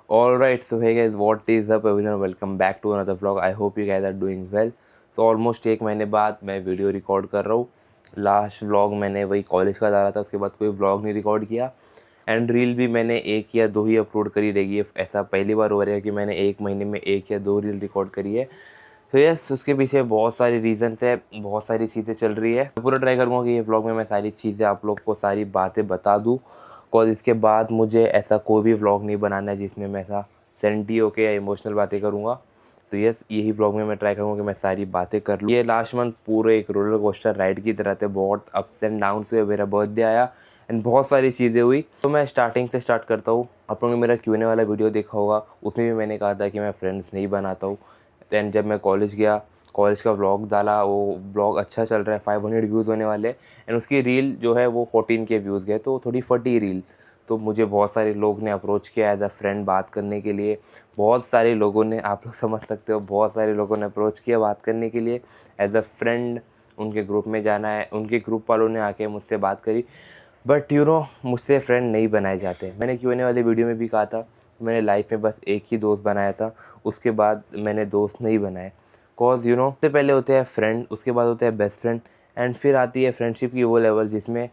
Alright, so hey guys, what is up everyone? Welcome back to another vlog. I hope you guys are doing well. तो almost एक महीने बाद मैं video record कर रहा हूँ. लास्ट व्लॉग मैंने वही कॉलेज का डाला था, उसके बाद कोई व्लॉग नहीं रिकॉर्ड किया. एंड रील भी मैंने एक या दो ही अपलोड करी रहेगी. ऐसा पहली बार हो रहा है कि मैंने एक महीने में एक या दो रील रिकॉर्ड करी है. तो यस, उसके पीछे बहुत सारी रीजंस है, बहुत सारी चीज़ें चल रही है. मैं पूरा ट्राई करूँगा कि ये व्लॉग में मैं सारी चीज़ें आप लोग को सारी बातें बता दूँ. और इसके बाद मुझे ऐसा कोई भी व्लॉग नहीं बनाना है जिसमें मैं ऐसा सेंटी होके या इमोशनल बातें करूँगा. तो यस, यही व्लॉग में मैं ट्राई करूँगा कि मैं सारी बातें कर लूँ. ये लास्ट मंथ पूरे एक रोलर कोस्टर राइड की तरह थे. बहुत अप्स एंड डाउन्स हुए. मेरा बर्थडे आया एंड बहुत सारी चीज़ें हुई. तो मैं स्टार्टिंग से स्टार्ट करता हूँ. आप लोगों ने मेरा Q&A वाला वीडियो देखा होगा, उसमें भी मैंने कहा था कि मैं फ्रेंड्स नहीं बनाता हूँ. दैन जब मैं कॉलेज गया, कॉलेज का व्लॉग डाला, वो व्लॉग अच्छा चल रहा है, 500 व्यूज़ होने वाले. एंड उसकी रील जो है वो 14K व्यूज़ गए, तो थोड़ी फटी रील. तो मुझे बहुत सारे लोग ने अप्रोच किया एज अ फ्रेंड बात करने के लिए. बहुत सारे लोगों ने, आप लोग समझ सकते हो, बहुत सारे लोगों ने अप्रोच किया बात करने के लिए एज अ फ्रेंड. उनके ग्रुप में जाना है, उनके ग्रुप वालों ने आके मुझसे बात करी. बट मुझसे फ्रेंड नहीं बनाए जाते. मैंने Q&A वाले वीडियो में भी कहा था, मैंने लाइफ में बस एक ही दोस्त बनाया था, उसके बाद मैंने दोस्त नहीं बनाए. कॉज सबसे पहले होते हैं फ्रेंड, उसके बाद होते हैं बेस्ट फ्रेंड, एंड फिर आती है फ्रेंडशिप की वो लेवल जिसमें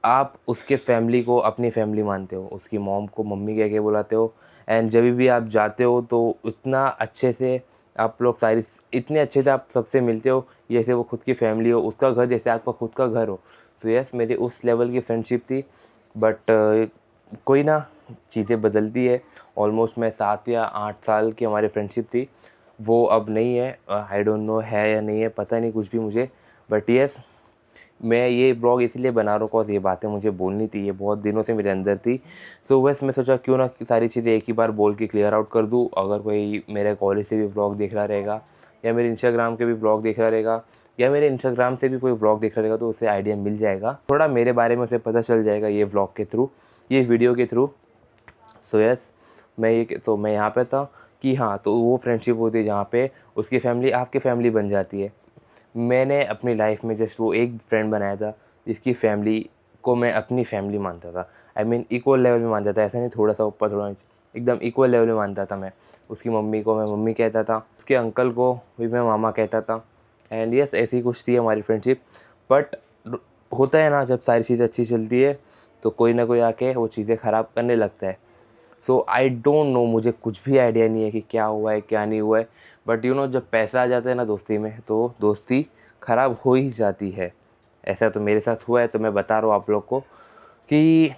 आप उसके फैमिली को अपनी फैमिली मानते हो, उसकी मॉम को मम्मी कह के बुलाते हो. एंड जब भी आप जाते हो तो इतना अच्छे से आप लोग सारी इतने अच्छे से आप सबसे मिलते हो जैसे वो खुद की फैमिली हो, उसका घर जैसे आपका खुद का घर हो. तो यस, मेरी उस लेवल की फ्रेंडशिप थी. बट कोई ना, चीज़ें बदलती है. ऑलमोस्ट मैं 7 या 8 साल की हमारी फ्रेंडशिप थी, वो अब नहीं है. आई डोंट नो है या नहीं है, पता नहीं कुछ भी मुझे. बट यस, मैं ये व्लॉग इसलिए बना रहा हूँ कॉज ये बातें मुझे बोलनी थी, ये बहुत दिनों से मेरे अंदर थी. सो बस मैं सोचा क्यों ना सारी चीज़ें एक ही बार बोल के क्लियर आउट कर दूँ. अगर कोई मेरे कॉलेज से भी व्लॉग देख रहा रहेगा, या मेरे इंस्टाग्राम के भी व्लॉग देख रहा रहेगा, या मेरे इंस्टाग्राम से भी कोई व्लॉग देख रहा रहेगा, तो उसे आइडिया मिल जाएगा, थोड़ा मेरे बारे में उसे पता चल जाएगा ये व्लॉग के थ्रू, ये वीडियो के थ्रू. सो यस, मैं यहाँ पे था कि हाँ, तो वो फ्रेंडशिप होती है जहाँ पे उसकी फैमिली आपकी फैमिली बन जाती है. मैंने अपनी लाइफ में जस्ट वो एक फ्रेंड बनाया था जिसकी फैमिली को मैं अपनी फैमिली मानता था. आई मीन इक्वल लेवल में मानता था, ऐसा नहीं थोड़ा सा ऊपर थोड़ा नीचे, एकदम इक्वल लेवल में मानता था मैं. उसकी मम्मी को मैं मम्मी कहता था, उसके अंकल को भी मैं मामा कहता था. एंड यस, ऐसी कुछ थी हमारी फ्रेंडशिप. बट होता है ना, जब सारी चीज़ें अच्छी चलती है तो कोई ना कोई आके वो चीज़ें ख़राब करने लगता है. सो आई डोंट नो, मुझे कुछ भी आइडिया नहीं है कि क्या हुआ है क्या नहीं हुआ है. बट जब पैसा आ जाता है ना दोस्ती में, तो दोस्ती ख़राब हो ही जाती है. ऐसा तो मेरे साथ हुआ है, तो मैं बता रहा हूँ आप लोग को कि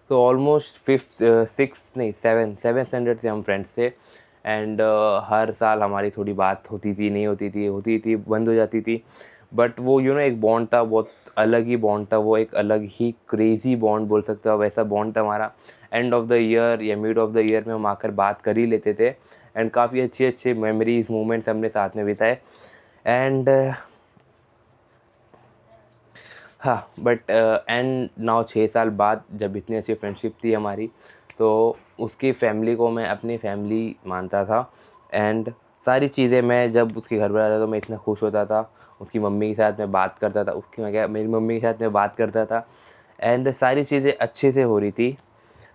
तो ऑलमोस्ट फिफ्थ सिक्स नहीं सेवन स्टैंडर्ड से हम फ्रेंड्स थे. एंड हर साल हमारी थोड़ी बात होती थी, नहीं होती थी, बंद हो जाती थी. बट वो एक बॉन्ड था, बहुत अलग ही बॉन्ड था. वो एक अलग ही क्रेज़ी बॉन्ड बोल सकते हो, वैसा बॉन्ड था हमारा. एंड ऑफ द ईयर या मिड ऑफ द ईयर में हम आकर बात कर ही लेते थे. एंड काफ़ी अच्छे अच्छे मेमोरीज मोमेंट्स हमने साथ में बिताए. एंड हाँ, बट एंड नाउ 6 साल बाद जब इतनी अच्छी फ्रेंडशिप थी हमारी, तो उसकी फैमिली को मैं अपनी फैमिली मानता था. एंड सारी चीज़ें, मैं जब उसके घर पर आता तो मैं इतना खुश होता था. उसकी मम्मी के साथ मैं बात करता था, उसकी मैं क्या मेरी मम्मी के साथ मैं बात करता था. एंड सारी चीज़ें अच्छे से हो रही थी.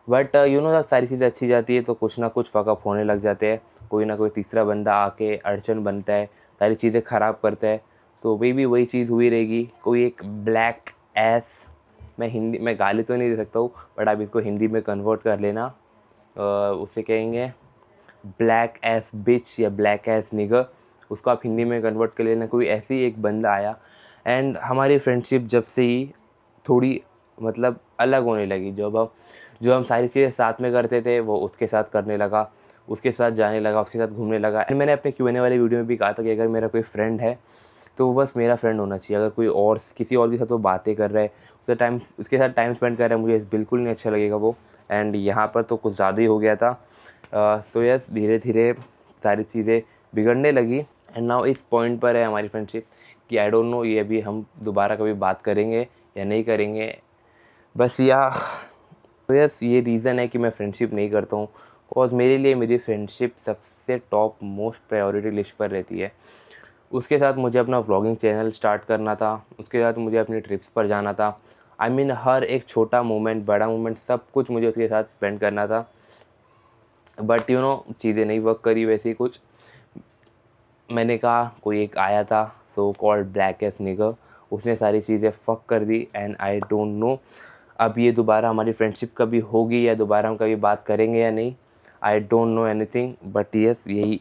बट जब सारी चीज़ें अच्छी जाती है तो कुछ ना कुछ फ़कअप होने लग जाते हैं. कोई ना कोई तीसरा बंदा आके अड़चन बनता है, सारी चीज़ें ख़राब करता है. तो भी वही चीज़ हुई रहेगी. कोई एक ब्लैक एस, मैं गाली तो नहीं दे सकता हूँ, बट आप इसको हिंदी में कन्वर्ट कर लेना. उसे कहेंगे ब्लैक एस बिच या ब्लैक एस निगर. उसको आप हिंदी में कन्वर्ट कर लेना. कोई ऐसे ही एक बंदा आया, एंड हमारी फ्रेंडशिप जब से ही थोड़ी अलग होने लगी. जो हम सारी चीज़ें साथ में करते थे वो उसके साथ करने लगा, उसके साथ जाने लगा, उसके साथ घूमने लगा. एंड मैंने अपने Q&A वाले वीडियो में भी कहा था कि अगर मेरा कोई फ्रेंड है तो वो बस मेरा फ्रेंड होना चाहिए. अगर कोई और किसी और के साथ वो बातें कर रहा है, उसके साथ टाइम स्पेंड कर रहा है, मुझे बिल्कुल नहीं अच्छा लगेगा वो. एंड यहाँ पर तो कुछ ज़्यादा ही हो गया था. सो यस, धीरे धीरे सारी चीज़ें बिगड़ने लगी. एंड नाउ इस पॉइंट पर है हमारी फ्रेंडशिप कि आई डोंट नो ये अभी हम दोबारा कभी बात करेंगे या नहीं करेंगे. बस तो यस, ये रीज़न है कि मैं फ्रेंडशिप नहीं करता हूँ. कॉज़ मेरे लिए मेरी फ्रेंडशिप सबसे टॉप मोस्ट प्रायोरिटी लिस्ट पर रहती है. उसके साथ मुझे अपना व्लॉगिंग चैनल स्टार्ट करना था, उसके साथ मुझे अपनी ट्रिप्स पर जाना था. आई मीन हर एक छोटा मोमेंट, बड़ा मोमेंट, सब कुछ मुझे उसके साथ स्पेंड करना था। बट चीज़ें नहीं वर्क करी वैसे ही कुछ। मैंने कहा कोई एक आया था सो कॉल्ड ब्लैक एस निगर, उसने सारी चीज़ें फक कर दी एंड आई डोंट नो अब ये दोबारा हमारी फ्रेंडशिप कभी होगी या दोबारा हम कभी बात करेंगे या नहीं। I don't know anything but yes यही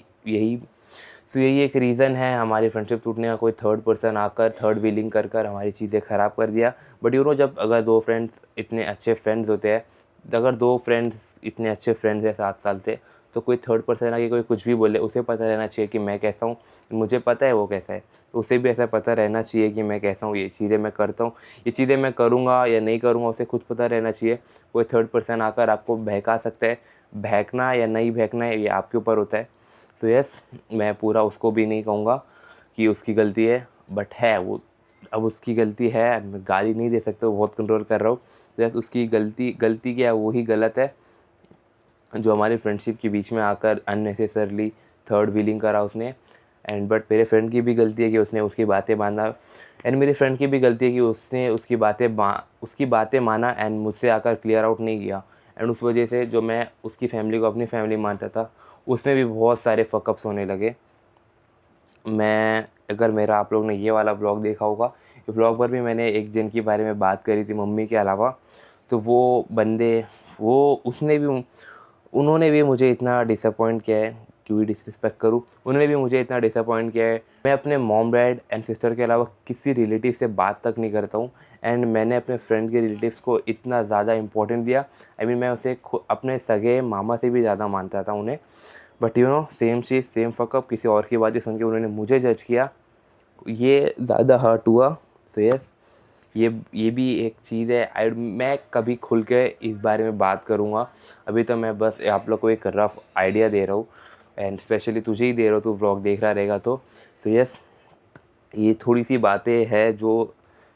यही एक रीज़न है हमारी फ्रेंडशिप टूटने का। कोई थर्ड पर्सन आकर थर्ड व्हीलिंग कर कर हमारी चीज़ें ख़राब कर दिया। बट जब अगर दो फ्रेंड्स इतने अच्छे फ्रेंड्स होते हैं, अगर दो फ्रेंड्स इतने अच्छे फ्रेंड्स हैं 7 साल से, तो कोई थर्ड पर्सन आके कोई कुछ भी बोले, उसे पता रहना चाहिए कि मैं कैसा हूँ, मुझे पता है वो कैसा है, तो उसे भी ऐसा पता रहना चाहिए कि मैं कैसा हूँ, ये चीज़ें मैं करता हूँ, ये चीज़ें मैं करूँगा या नहीं करूँगा, उसे खुद पता रहना चाहिए। कोई थर्ड पर्सन आकर आपको बहका सकता है, बहकना या नहीं बहकना है ये आपके ऊपर होता है। सो यस, मैं पूरा उसको भी नहीं कहूँगा कि उसकी गलती है, बट है वो, अब उसकी गलती है, मैं गाली नहीं दे सकता, बहुत कंट्रोल कर रहा हूँ। तो यस, उसकी गलती क्या है, वही गलत है जो हमारी फ्रेंडशिप के बीच में आकर अननेसेसरली थर्ड व्हीलिंग करा उसने। एंड बट मेरे फ्रेंड की भी गलती है कि उसने उसकी बातें माना, एंड मेरी फ्रेंड की भी गलती है कि उसने उसकी बातें माना एंड मुझसे आकर क्लियर आउट नहीं किया। एंड उस वजह से जो मैं उसकी फैमिली को अपनी फैमिली मानता था, उसमें भी बहुत सारे फकअप्स होने लगे। मैं अगर मेरा आप लोग ने ये वाला व्लॉग देखा होगा, इस व्लॉग पर भी मैंने एक जन के बारे में बात करी थी मम्मी के अलावा। तो वो बंदे, वो उसने भी उन्होंने भी मुझे इतना डिसअपॉइंट किया है, क्यों ही डिसरिस्पेक्ट करूँ, उन्होंने भी मुझे इतना डिसअपॉइंट किया है। मैं अपने मॉम डैड एंड सिस्टर के अलावा किसी रिलेटिव से बात तक नहीं करता हूँ। एंड मैंने अपने फ्रेंड के रिलेटिव्स को इतना ज़्यादा इंपॉर्टेंट दिया, आई मीन मैं उसे अपने सगे मामा से भी ज़्यादा मानता था उन्हें। बट सेम चीज़, सेम फकअप, किसी और की बातें सुन के उन्होंने मुझे जज किया, ये ज़्यादा हर्ट हुआ। तो यस, ये भी एक चीज़ है। मैं कभी खुल के इस बारे में बात करूँगा, अभी तो मैं बस आप लोग को एक रफ़ आइडिया दे रहा हूँ, एंड स्पेशली तुझे ही दे रहा हूँ, तू व्लॉग देख रहा रहेगा तो यस, ये थोड़ी सी बातें हैं जो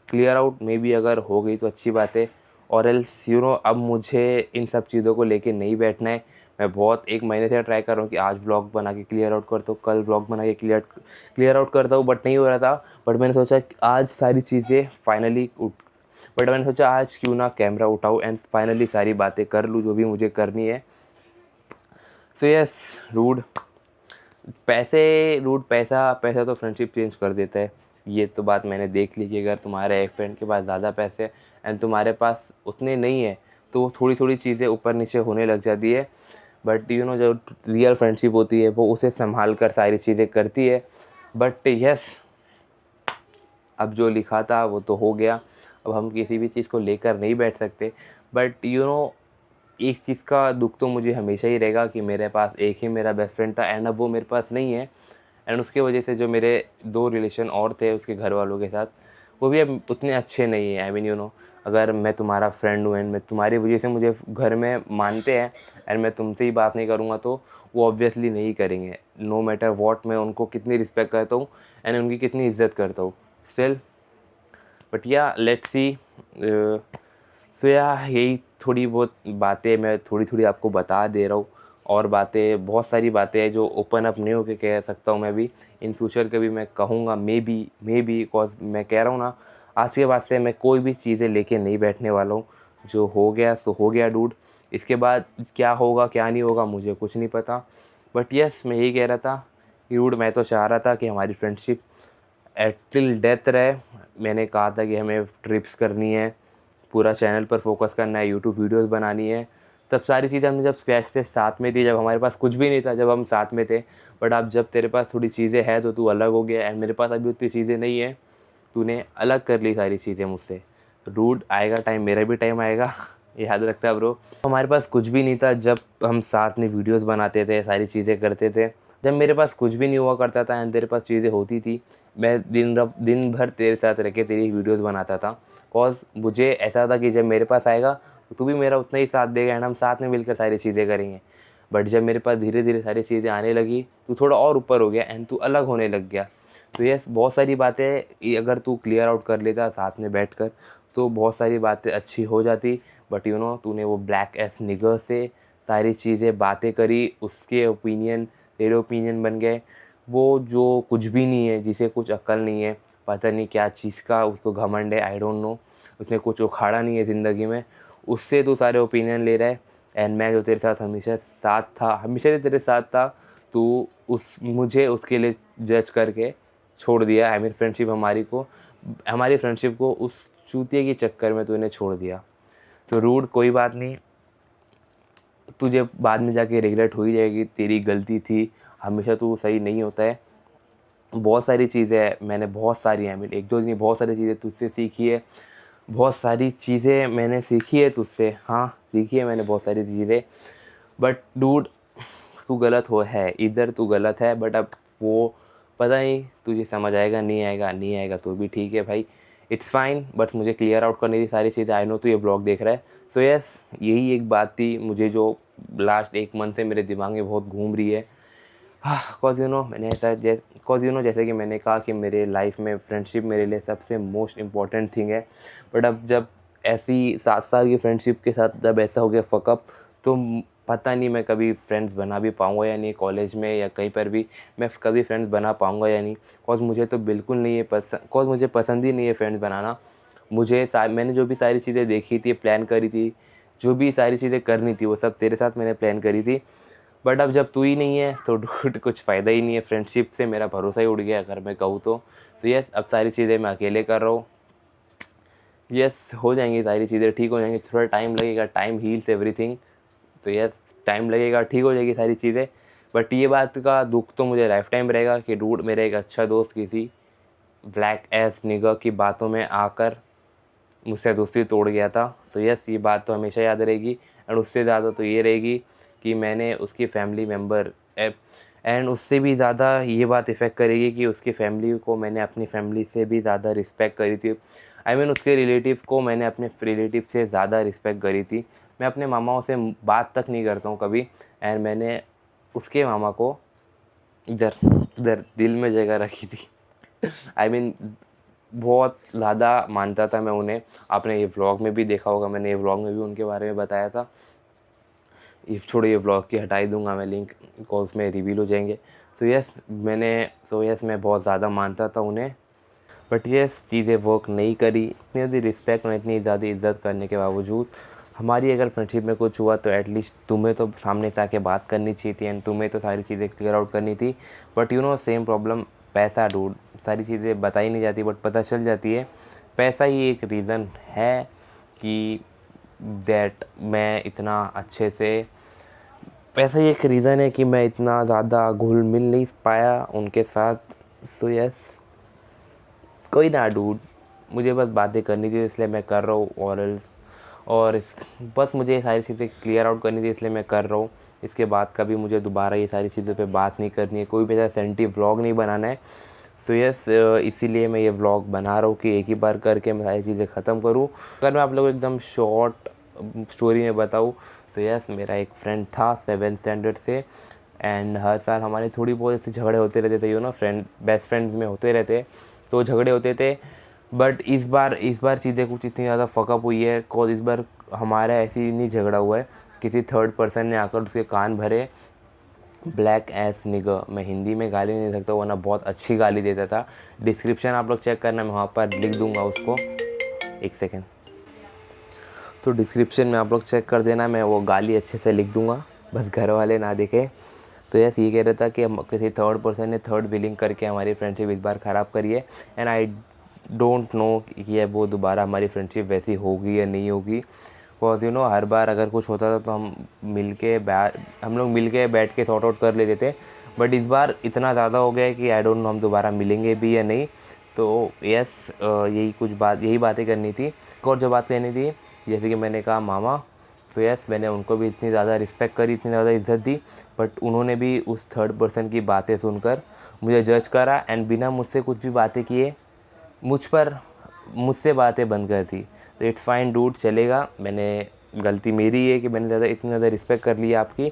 क्लियर आउट में भी अगर हो गई तो अच्छी बात है। और एल्स अब मुझे इन सब चीज़ों को लेके नहीं बैठना है। मैं बहुत 1 महीने से ट्राई कर रहा हूँ कि आज व्लॉग बना के क्लियर आउट करता हूँ, कल व्लॉग बना के क्लियर आउट करता हूँ, बट नहीं हो रहा था। बट मैंने सोचा कि आज सारी चीज़ें फाइनली बट मैंने सोचा आज क्यों ना कैमरा उठाऊँ एंड फाइनली सारी बातें कर लूँ जो भी मुझे करनी है। सो यस, रूड पैसा पैसा तो फ्रेंडशिप चेंज कर देता है। ये तो बात मैंने देख ली कि अगर तुम्हारे एक फ्रेंड के पास ज़्यादा पैसे हैं एंड तुम्हारे पास उतने नहीं है, तो थोड़ी थोड़ी चीज़ें ऊपर नीचे होने लग जाती है। बट जो रियल फ्रेंडशिप होती है वो उसे संभाल कर सारी चीज़ें करती है। बट यस, अब जो लिखा था वो तो हो गया, अब हम किसी भी चीज़ को लेकर नहीं बैठ सकते। बट एक चीज़ का दुख तो मुझे हमेशा ही रहेगा कि मेरे पास एक ही मेरा बेस्ट फ्रेंड था एंड अब वो मेरे पास नहीं है। एंड उसकी वजह से जो मेरे 2 रिलेशन और थे उसके घर वालों के साथ, वो भी अब उतने अच्छे नहीं हैं। आई मीन अगर मैं तुम्हारा फ्रेंड हूँ एंड मैं तुम्हारी वजह से मुझे घर में मानते हैं एंड मैं तुमसे ही बात नहीं करूँगा तो वो ऑब्वियसली नहीं करेंगे। नो मैटर वॉट, मैं उनको कितनी रिस्पेक्ट करता हूँ एंड उनकी कितनी इज्जत करता हूँ स्टिल। बट या लेट्स सी। सो या यही थोड़ी बहुत बातें मैं थोड़ी थोड़ी आपको बता दे रहा हूँ, और बातें बहुत सारी बातें हैं जो ओपन अप नहीं होकर कह सकता हूँ मैं भी। इन फ्यूचर कभी मैं कहूँगा मे बी कॉज मैं कह रहा हूँ ना, आज के बाद से मैं कोई भी चीज़ें लेके नहीं बैठने वाला हूँ। जो हो गया सो हो गया डूड, इसके बाद क्या होगा क्या नहीं होगा मुझे कुछ नहीं पता। बट यस, मैं यही कह रहा था कि डूड, मैं तो चाह रहा था कि हमारी फ्रेंडशिप टिल डेथ रहे। मैंने कहा था कि हमें ट्रिप्स करनी है, पूरा चैनल पर फोकस करना है, यूट्यूब वीडियोस बनानी है। सब सारी चीज़ें हमने जब स्क्रैच थे साथ में थी, जब हमारे पास कुछ भी नहीं था, जब हम साथ में थे। बट अब जब तेरे पास थोड़ी चीज़ें हैं तो तू अलग हो गया एंड मेरे पास अभी उतनी चीज़ें नहीं है, तूने अलग कर ली सारी चीज़ें मुझसे। रूड, आएगा टाइम, मेरा भी टाइम आएगा याद रखता ब्रो। हमारे पास कुछ भी नहीं था जब हम साथ में वीडियोस बनाते थे, सारी चीज़ें करते थे। जब मेरे पास कुछ भी नहीं हुआ करता था एंड तेरे पास चीज़ें होती थी, मैं दिन भर तेरे साथ रह के तेरी वीडियोस बनाता था। कॉज मुझे ऐसा था कि जब मेरे पास आएगा तो तू भी मेरा उतना ही साथ देगा एंड हम साथ में मिलकर सारी चीज़ें करेंगे। बट जब मेरे पास धीरे धीरे सारी चीज़ें आने लगी, तू थोड़ा और ऊपर हो गया एंड तू अलग होने लग गया। तो यस, बहुत सारी बातें ये अगर तू क्लियर आउट कर लेता साथ में बैठकर तो बहुत सारी बातें अच्छी हो जाती। बट तूने वो ब्लैक एस निगर से सारी चीज़ें बातें करी, उसके ओपिनियन तेरे ओपिनियन बन गए। वो जो कुछ भी नहीं है, जिसे कुछ अक्ल नहीं है, पता नहीं क्या चीज़ का उसको घमंड है, आई डोंट नो। उसने कुछ उखाड़ा नहीं है ज़िंदगी में, उससे तू सारे ओपिनियन ले रहा है। एंड मैं जो तेरे साथ हमेशा साथ था, हमेशा से तेरे साथ था, तू मुझे उसके लिए जज करके छोड़ दिया। आई मीन हमारी फ्रेंडशिप को उस चूतिए के चक्कर में तूने छोड़ दिया। तो रूड, कोई बात नहीं, तुझे बाद में जाके रिग्रेट हो ही जाएगी, तेरी गलती थी, हमेशा तू सही नहीं होता है। बहुत सारी चीज़ें मैंने बहुत सारी आई मीन एक दो नहीं, बहुत सारी चीज़ें तुझसे सीखी है, बहुत सारी चीज़ें मैंने सीखी है तुझसे। हाँ, सीखी है मैंने बहुत सारी चीज़ें, बट डूड तू गलत है, इधर तू गलत है। बट अब वो पता नहीं तुझे समझ आएगा नहीं आएगा, नहीं आएगा तो भी ठीक है भाई, इट्स फाइन। बट मुझे क्लियर आउट करनी थी सारी चीज़ें। आई नो तू ये ब्लॉग देख रहा है, सो यस, यही एक बात थी मुझे जो लास्ट 1 मंथ से मेरे दिमाग में बहुत घूम रही है। कॉज यू नो मैंने ऐसा जैसे कि मैंने कहा कि मेरे लाइफ में फ्रेंडशिप मेरे लिए सबसे मोस्ट इम्पॉर्टेंट थिंग है। बट अब जब ऐसी 7 साल की फ्रेंडशिप के साथ जब ऐसा हो गया फकअप, तो पता नहीं मैं कभी फ्रेंड्स बना भी पाऊँगा या नहीं, कॉलेज में या कहीं पर भी मैं कभी फ्रेंड्स बना पाऊँगा या नहीं। कॉज मुझे तो बिल्कुल नहीं है पसंद, कॉज मुझे पसंद ही नहीं है फ्रेंड्स बनाना। मैंने जो भी सारी चीज़ें देखी थी, प्लान करी थी, जो भी सारी चीज़ें करनी थी वो सब तेरे साथ मैंने प्लान करी थी। बट अब जब तू ही नहीं है तो डूड कुछ फ़ायदा ही नहीं है, फ्रेंडशिप से मेरा भरोसा ही उड़ गया अगर मैं कहूँ तो। यस, अब सारी चीज़ें मैं अकेले कर रहा हूँ। यस, हो जाएंगी सारी चीज़ें, ठीक हो जाएंगी, थोड़ा टाइम लगेगा, टाइम हील्स एवरीथिंग। तो यस, टाइम लगेगा, ठीक हो जाएगी सारी चीज़ें। बट ये बात का दुख तो मुझे लाइफ टाइम रहेगा कि डूड मेरा एक अच्छा दोस्त किसी ब्लैक एस निगर की बातों में आकर मुझसे दोस्ती तोड़ गया था। सो यस, ये बात तो हमेशा याद रहेगी। एंड उससे ज़्यादा तो ये रहेगी कि मैंने उसकी फैमिली मेम्बर एंड उससे भी ज़्यादा ये बात इफ़ेक्ट करेगी कि उसकी फैमिली को मैंने अपनी फैमिली से भी ज़्यादा रिस्पेक्ट करी थी। आई मीन उसके रिलेटिव को मैंने अपने रिलेटिव से ज़्यादा रिस्पेक्ट करी थी। मैं अपने मामाओं से बात तक नहीं करता हूँ कभी, एंड मैंने उसके मामा को इधर इधर दिल में जगह रखी थी। आई मीन बहुत ज़्यादा मानता था मैं उन्हें। आपने ये व्लॉग में भी देखा होगा, मैंने ये व्लॉग में भी उनके बारे में बताया था। ये छोड़ो, ये व्लॉग की हटा ही दूंगा मैं लिंक, बिकॉज में रिवील हो जाएंगे। सो यस मैं बहुत ज़्यादा मानता था उन्हें। बट यस, चीज़ें वर्क नहीं करी। इतनी ज़्यादा रिस्पेक्ट और इतनी ज़्यादा इज्जत करने के बावजूद हमारी अगर फ्रेंडशिप में कुछ हुआ तो एटलीस्ट तुम्हें तो सामने से आके बात करनी चाहिए थी, एंड तुम्हें तो सारी चीज़ें क्लियर आउट करनी थी। But you know same problem, पैसा डूड, सारी चीज़ें बताई नहीं जाती बट पता चल जाती है। पैसा ही एक रीज़न है कि दैट मैं इतना अच्छे से, पैसा ही एक रीज़न है कि मैं इतना ज़्यादा घुल मिल नहीं पाया उनके साथ। सो यस, कोई ना डूड, मुझे बस बातें करनी थी इसलिए मैं कर रहा हूँ। बस मुझे ये सारी चीज़ें क्लियर आउट करनी थी इसलिए मैं कर रहा हूँ। इसके बाद कभी मुझे दोबारा ये सारी चीज़ों पे बात नहीं करनी है, कोई भी ऐसा सेंटी व्लॉग नहीं बनाना है। सो यस, इसीलिए मैं ये व्लॉग बना रहा हूँ कि एक ही बार करके मैं सारी चीज़ें ख़त्म करूँ। अगर मैं आप लोगों को एकदम शॉर्ट स्टोरी में बताऊँ तो यस, मेरा एक फ्रेंड था 7th स्टैंडर्ड से, एंड हर साल हमारे थोड़ी बहुत ऐसे झगड़े होते रहते थे, यू नो, बेस्ट फ्रेंड्स में होते रहते, तो झगड़े होते थे। बट इस बार चीज़ें कुछ इतनी ज़्यादा फकअप हुई है, कॉज इस बार हमारा ऐसे ही नहीं झगड़ा हुआ है, किसी थर्ड पर्सन ने आकर उसके कान भरे। ब्लैक एस निगर, मैं हिंदी में गाली नहीं सकता वरना बहुत अच्छी गाली देता था। डिस्क्रिप्शन आप लोग चेक करना, मैं वहाँ पर लिख दूँगा उसको, एक सेकेंड। तो डिस्क्रिप्शन में आप लोग चेक कर देना, मैं वो गाली अच्छे से लिख दूँगा, बस घर वाले ना देखें। तो यस, ये कह रहा था कि हम किसी थर्ड पर्सन ने थर्ड व्हीलिंग करके हमारी फ्रेंडशिप इस बार ख़राब करी है। एंड आई डोंट नो कि वो दोबारा हमारी फ्रेंडशिप वैसी होगी या नहीं होगी। बिकॉज यू नो हर बार अगर कुछ होता था तो हम लोग मिल के बैठ के सॉर्ट आउट कर लेते थे। बट इस बार इतना ज़्यादा हो गया है कि आई डोंट नो हम दोबारा मिलेंगे भी या नहीं। तो यस, यही बातें करनी थी। और जो बात कहनी थी, जैसे कि मैंने कहा मामा, तो यस, मैंने उनको भी इतनी ज़्यादा रिस्पेक्ट करी, इतनी ज़्यादा इज़्ज़त दी, बट उन्होंने भी उस थर्ड पर्सन की बातें सुनकर मुझे जज करा, एंड बिना मुझसे कुछ भी बातें किए मुझसे बातें बंद कर दी। तो इट्स फाइन डूड, चलेगा। गलती मेरी है कि मैंने इतनी ज़्यादा रिस्पेक्ट कर ली आपकी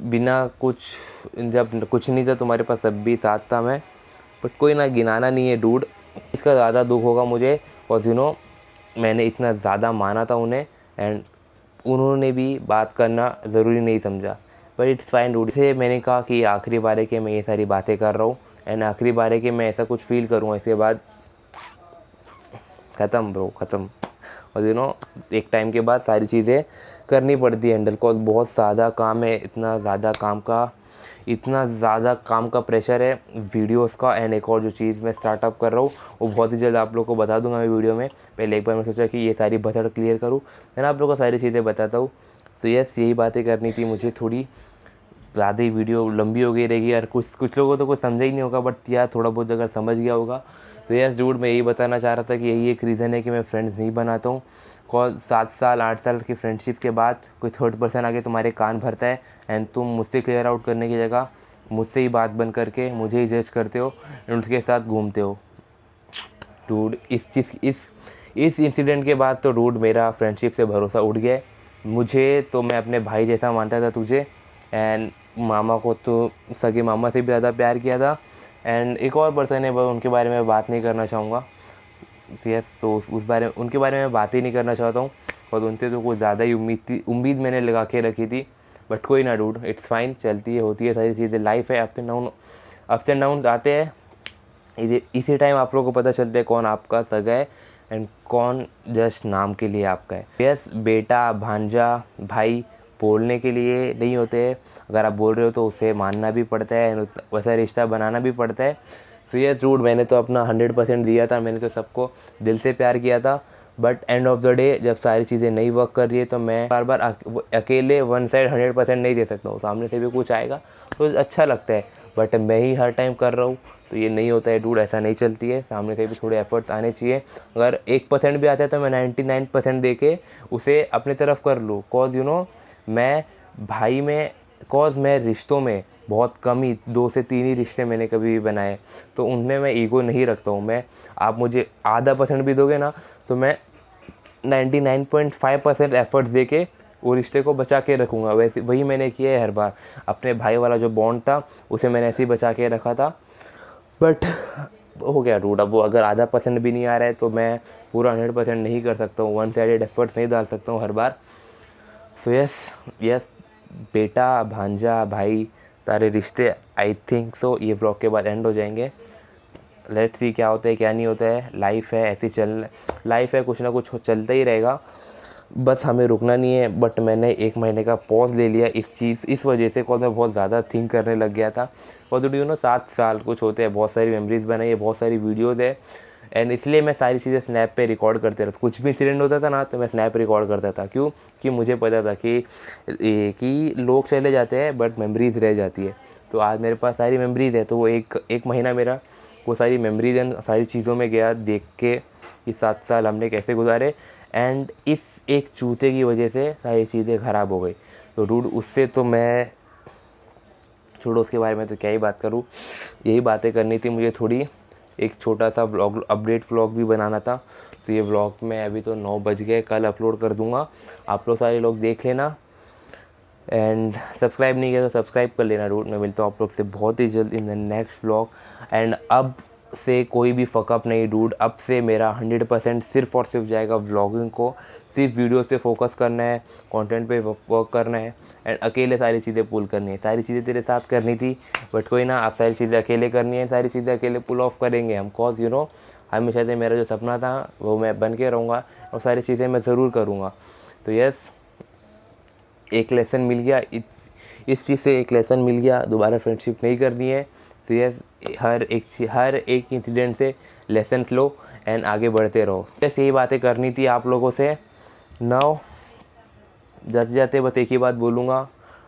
बिना कुछ, जब कुछ नहीं था तुम्हारे पास तब भी साथ था मैं। बट कोई ना, गिनाना नहीं है डूड, इसका ज़्यादा दुख होगा मुझे, बिकॉज यू नो मैंने इतना ज़्यादा माना था उन्हें, एंड उन्होंने भी बात करना ज़रूरी नहीं समझा। बट इट्स फाइन डूड, इसे मैंने कहा कि आखिरी बार है कि मैं ये सारी बातें कर रहा हूँ, एंड आखिरी बार है कि मैं ऐसा कुछ फील करूँगा इसके बाद ख़त्म ब्रो, ख़त्म। और एक टाइम के बाद सारी चीज़ें करनी पड़ती है हैंडल, कॉज बहुत ज़्यादा काम है, इतना ज़्यादा काम का प्रेशर है वीडियोस का। एंड एक और जो चीज़ मैं स्टार्टअप कर रहा हूँ वो बहुत ही जल्द आप लोग को बता दूंगा मैं वीडियो में। पहले एक बार मैं सोचा कि ये सारी बजट क्लियर करूँ, मैंने आप लोग को सारी चीज़ें बताता हूँ। तो यस, यही बातें करनी थी मुझे, थोड़ी ज़्यादा ही वीडियो लंबी हो गई रहेगी यार, कुछ लोगों को तो कुछ समझा ही नहीं होगा, बट यार थोड़ा बहुत अगर समझ गया होगा तो यार डूड मैं यही बताना चाह रहा था कि यही एक रीज़न है कि मैं फ्रेंड्स नहीं बनाता हूँ। कॉज 7 साल 8 साल की फ्रेंडशिप के बाद कोई थर्ड पर्सन आके तुम्हारे कान भरता है एंड तुम मुझसे क्लियर आउट करने की जगह मुझसे ही बात बंद करके मुझे ही जज करते हो एंड उसके साथ घूमते हो। डूड इस इंसिडेंट के बाद तो डूड मेरा फ्रेंडशिप से भरोसा उठ गया है। मुझे तो मैं अपने भाई जैसा मानता था तुझे, एंड मामा को तो सगे मामा से भी ज़्यादा प्यार किया था। एंड एक और पर्सन है, उनके बारे में बात नहीं करना चाहूँगा। यस, तो उनके बारे में बात ही नहीं करना चाहता हूँ, और उनसे तो कुछ ज़्यादा ही उम्मीद मैंने लगा के रखी थी। बट कोई ना डूड, इट्स फाइन, चलती है, होती है सारी चीज़ें, लाइफ है, अप्स एंड डाउन आते हैं। इसी टाइम आप लोगों को पता चलता है कौन आपका सगा है एंड कौन जस्ट नाम के लिए आपका है। यस, बेटा भांजा भाई बोलने के लिए नहीं होते हैं, अगर आप बोल रहे हो तो उसे मानना भी पड़ता है, वैसा रिश्ता बनाना भी पड़ता है। तो ये रूड, मैंने तो अपना 100% दिया था, मैंने तो सबको दिल से प्यार किया था। But end of the day जब सारी चीज़ें नहीं वर्क कर रही है तो मैं बार बार अकेले वन साइड 100% नहीं दे सकता हूँ, सामने से भी कुछ आएगा तो अच्छा लगता है, बट मैं ही हर टाइम कर रहा हूँ तो ये नहीं होता है डूड, ऐसा नहीं चलती है, सामने से भी थोड़े एफर्ट आने चाहिए। अगर 1% भी आता है तो मैं 99% दे के उसे अपने तरफ कर लूँ। कॉज मैं भाई में, कॉज मैं रिश्तों में बहुत कम ही 2 से 3 ही रिश्ते मैंने कभी भी बनाए, तो उनमें मैं ईगो नहीं रखता हूँ। आप मुझे आधा % भी दोगे ना तो मैं 99.5% एफर्ट्स दे के वो रिश्ते को बचा के रखूँगा। वैसे वही मैंने किया है हर बार, अपने भाई वाला जो बॉन्ड था उसे मैंने ऐसे ही बचा के रखा था। बट हो गया डूड, अब वो अगर आधा % भी नहीं आ रहा है तो मैं पूरा 100% नहीं कर सकता हूँ, वन साइडेड एफर्ट्स नहीं डाल सकता हूँ हर बार। सो यस, बेटा भांजा भाई सारे रिश्ते आई थिंक सो ये व्लॉग के बाद एंड हो जाएंगे। लेट्स सी क्या होता है क्या नहीं होता है, लाइफ है ऐसी लाइफ है, कुछ ना कुछ चलता ही रहेगा, बस हमें रुकना नहीं है। बट मैंने 1 महीने का पॉज ले लिया इस वजह से, कॉज मैं बहुत ज़्यादा थिंक करने लग गया था। और तो 7 साल कुछ होते हैं, बहुत सारी मेमोरीज बनाई है, बहुत सारी वीडियोज़ है, एंड इसलिए मैं सारी चीज़ें स्नैप पे रिकॉर्ड करते रहता। कुछ भी इंसिडेंट होता था ना तो मैं स्नैप रिकॉर्ड करता था, क्यों कि मुझे पता था कि लोग चले जाते हैं बट मेमोरीज़ रह जाती है। तो आज मेरे पास सारी मेमोरीज़ है, तो वो एक महीना मेरा वो सारी मेमोरीज एंड सारी चीज़ों में गया देख के कि 7 साल हमने कैसे गुजारे, एंड इस एक चूते की वजह से सारी चीज़ें ख़राब हो गई। तो डूड उससे तो मैं छोड़ो, उसके बारे में तो क्या ही बात करूँ, यही बातें करनी थी मुझे। थोड़ी एक छोटा सा व्लॉग, अपडेट व्लॉग भी बनाना था। तो ये व्लॉग में अभी तो 9 बज गए, कल अपलोड कर दूँगा, आप लोग सारे लोग देख लेना। एंड सब्सक्राइब नहीं किया तो सब्सक्राइब कर लेना डूड। मैं मिलता हूँ आप लोग से बहुत ही जल्द in the next vlog. And अब से कोई भी फकअप नहीं डूड, अब से मेरा 100% सिर्फ और सिर्फ जाएगा व्लॉगिंग को, सिर्फ वीडियोस पे फोकस करना है, कंटेंट पे वर्क करना है, एंड अकेले सारी चीज़ें पुल करनी है। सारी चीज़ें तेरे साथ करनी थी बट कोई ना, आप सारी चीज़ें अकेले करनी है, सारी चीज़ें अकेले पुल ऑफ करेंगे हम। कॉज हमेशा से मेरा जो सपना था वो मैं बन के रहूँगा और सारी चीज़ें मैं ज़रूर करूँगा। तो यस, एक लेसन मिल गया, इस चीज़ से एक लेसन मिल गया, दोबारा फ्रेंडशिप नहीं करनी है। तो यस, हर एक इंसिडेंट से लेसन्स लो एंड आगे बढ़ते रहो। बस यही बातें करनी थी आप लोगों से। नाउ जाते जाते बस एक ही बात बोलूँगा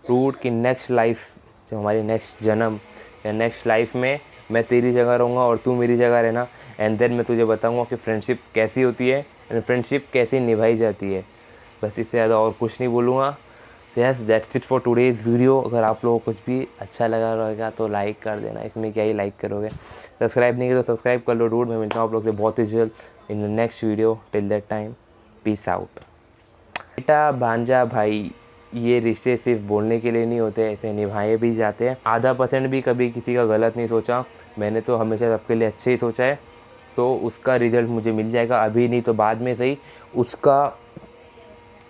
रूट कि नेक्स्ट लाइफ, जब हमारी नेक्स्ट जन्म या नेक्स्ट लाइफ में मैं तेरी जगह रहूँगा और तू मेरी जगह रहना, एंड देन मैं तुझे बताऊँगा कि फ्रेंडशिप कैसी होती है एंड फ्रेंडशिप कैसे निभाई जाती है। बस इससे ज़्यादा और कुछ नहीं बोलूँगा। Yes, that's it for today's video. अगर आप लोगों को कुछ भी अच्छा लगा रहेगा तो लाइक कर देना, इसमें क्या ही लाइक करोगे, सब्सक्राइब नहीं किया तो सब्सक्राइब कर लो डूड। मैं मिलता हूँ आप लोग से बहुत ही जल्द in the next video. Till that time, peace out. बेटा भांजा भाई, ये रिश्ते सिर्फ बोलने के लिए नहीं होते, ऐसे निभाए भी जाते हैं। आधा % भी कभी किसी का गलत नहीं सोचा, मैंने तो हमेशा सबके लिए अच्छे ही सोचा है। सो उसका रिज़ल्ट मुझे मिल जाएगा, अभी नहीं तो बाद में सही,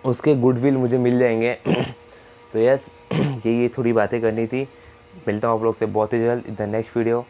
उसके गुडविल मुझे मिल जाएंगे। तो यस, ये थोड़ी बातें करनी थी। मिलता हूँ आप लोग से बहुत ही जल्द इन द नेक्स्ट वीडियो।